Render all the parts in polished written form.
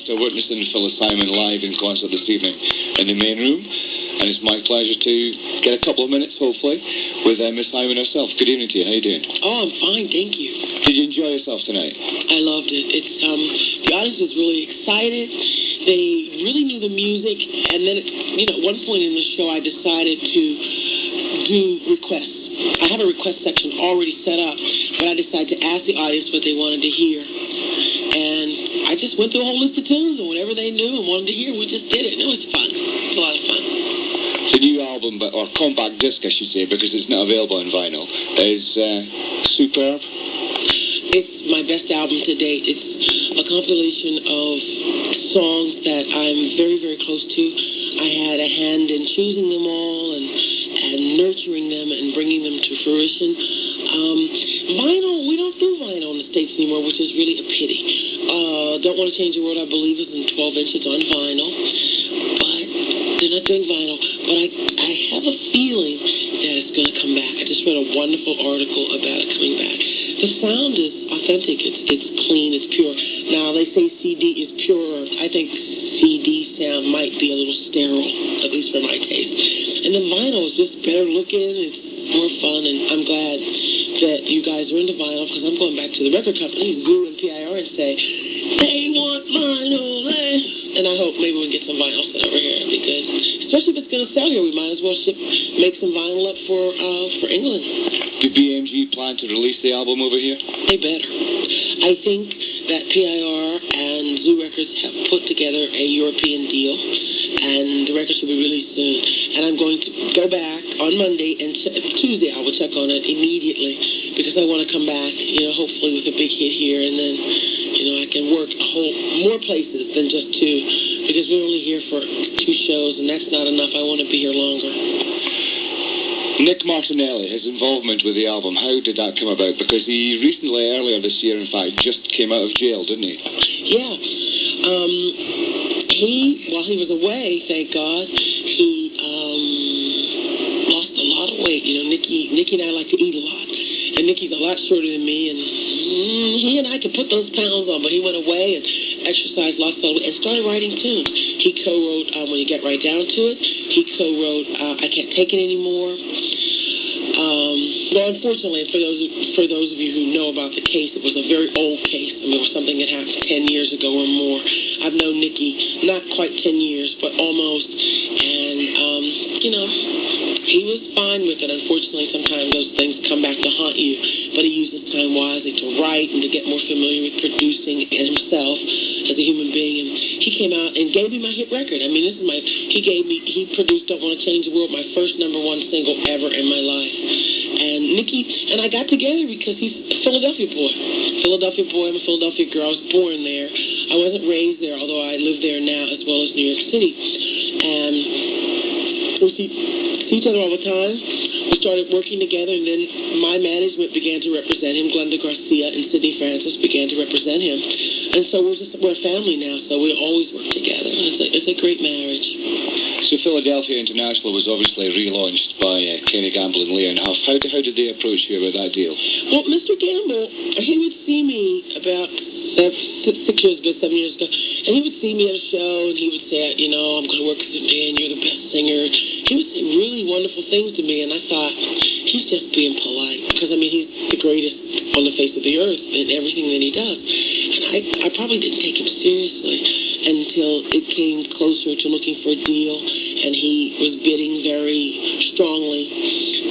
are witnessing Phyllis Hyman live in concert this evening in the main room. And it's my pleasure to get a couple of minutes, hopefully, with Miss Hyman herself. Good evening to you. How you doing? Oh, I'm fine, thank you. Did you enjoy yourself tonight? I loved it. It's the audience was really excited. They really knew the music, and then at one point in the show, I decided to do requests. I have a request section already set up, but I decided to ask the audience what they wanted to hear. And I just went through a whole list of tunes, and whatever they knew and wanted to hear, we just did it. And it was fun. It was a lot of fun. The new album, or compact disc, I should say, because it's not available on vinyl, is superb. It's my best album to date. It's a compilation of songs that I'm very, very close to. I had a hand in choosing them all and nurturing them and bringing them to fruition. Vinyl, we don't do vinyl in the States anymore, which is really a pity. Don't Want to Change the World, I believe, is in 12 inches on vinyl. But they're not doing vinyl. But I have a feeling that it's going to come back. I just read a wonderful article about it coming back. The sound is authentic. It's clean. It's pure. Now, they say CD is purer. I think CD sound might be a little sterile, at least for my taste. And the vinyl is just better looking. It's more fun. And I'm glad that you guys are into vinyl, because I'm going back to the record company, Zoo and PIR, and say, they want vinyl, and I hope maybe we can get some vinyl sent over here. It'd be good. Especially if it's going to sell here, we might as well make some vinyl up for England. Do BMG plan to release the album over here? They better. I think that PIR and Zoo Records have put together a European deal, and the record should be released soon. And I'm going to go back on Monday, and Tuesday I will check on it immediately, because I want to come back, hopefully with a big hit here, and then, I can work more places than just two, because we're only here for 2 shows, and that's not enough. I want to be here longer. Nick Martinelli, his involvement with the album, how did that come about? Because he recently, earlier this year, in fact, just came out of jail, didn't he? Yeah. While he was away, thank God, he lost a lot of weight. Nicky and I like to eat a lot. And Nicky's a lot shorter than me, and he and I could put those pounds on, but he went away and exercised, lost all the weight, and started writing tunes. He co-wrote When You Get Right Down to It. He co-wrote I Can't Take It Anymore. Well, unfortunately, for those of you who know about the case, it was a very old case. I mean, it was something that happened 10 years ago or more. I've known Nicky not quite 10 years, but almost. And, he was fine with it. Unfortunately, sometimes those things come back to haunt you. But he used his time wisely to write and to get more familiar with producing and himself as a human being. And he came out and gave me my hit record. I mean, he produced Don't Want to Change the World, my first #1 single ever in my life. And Nicky and I got together because he's a Philadelphia boy. I'm a Philadelphia girl. I was born there. I wasn't raised there, although I live there now as well as New York City. And we see each other all the time. We started working together, and then my management began to represent him. Glenda Garcia and Sidney Francis began to represent him. And so we're a family now, so we always work together. It's a great marriage. So Philadelphia International was obviously relaunched by Kenny Gamble and Leon Huff. How did they approach you about that deal? Well, Mr. Gamble, he would see me about 7 years ago, and he would see me at a show, and he would say, I'm going to work with you, man, you're the best singer. He would say really wonderful things to me, and I thought, he's just being polite, because, he's the greatest on the face of the earth in everything that he does. And I probably didn't take him seriously until it came closer to looking for a deal, and he was bidding very strongly,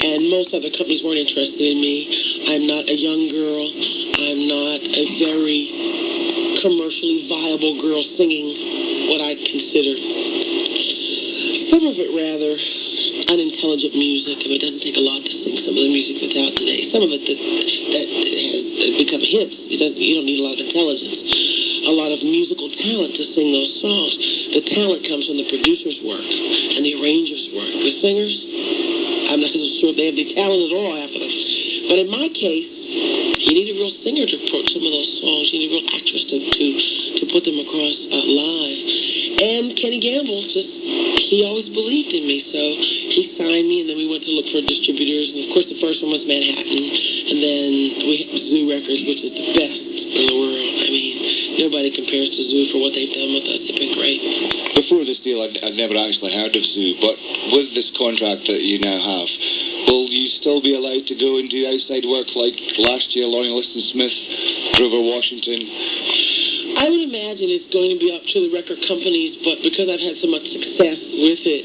and most other companies weren't interested in me. I'm not a young girl. I'm not a very commercially viable girl singing what I'd consider some of it rather unintelligent music. It doesn't take a lot to sing some of the music that's out today. Some of it that has become hits. You don't need a lot of intelligence, a lot of musical talent to sing those songs. The talent comes from the producer's work and the arranger's work. The singers, I'm not so sure they have the talent at all, half of them. But in my case, you need a real singer to approach some of those songs. You need a real actress to put them across live. And Kenny Gamble, he always believed in me, so he signed me, and then we went to look for distributors. And of course, the first one was Manhattan, and then we had Zoo Records, which is the best in the world. nobody compares to Zoo for what they've done with us. They've been great. Before this deal, I'd never actually heard of Zoo, but with this contract that you now have, will you still be allowed to go and do outside work like last year, Laurie Liston Smith, Grover Washington? I would imagine it's going to be up to the record companies, but because I've had so much success with it,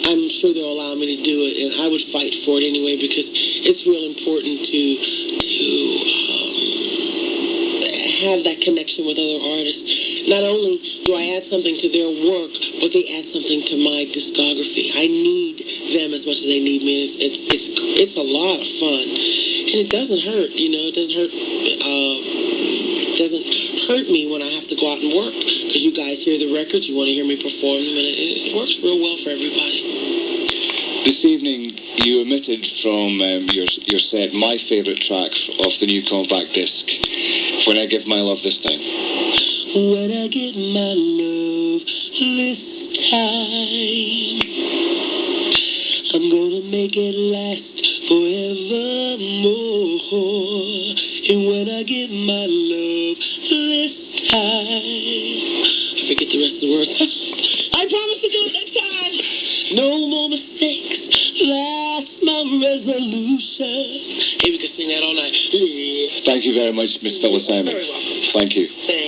I'm sure they'll allow me to do it, and I would fight for it anyway because it's real important to have that connection with other artists. Not only do I add something to their work, but they add something to my discography. I need them as much as they need me. It's a lot of fun, and it doesn't hurt. You know, it doesn't hurt. Doesn't hurt me when I have to go out and work because you guys hear the records, you want to hear me perform them, and it works real well for everybody. This evening, you omitted from your set my favourite track off the new compact disc, When I Give My Love This Time. When I give my love this time, I'm gonna make it last forevermore. And when I give my love this time, I forget the rest of the words. I promise to do it next time. No more mistakes. That's my resolution. Hey, we could sing that all night. Thank you very much, Miss Phyllis Hyman. Very welcome. Thank you. Thanks.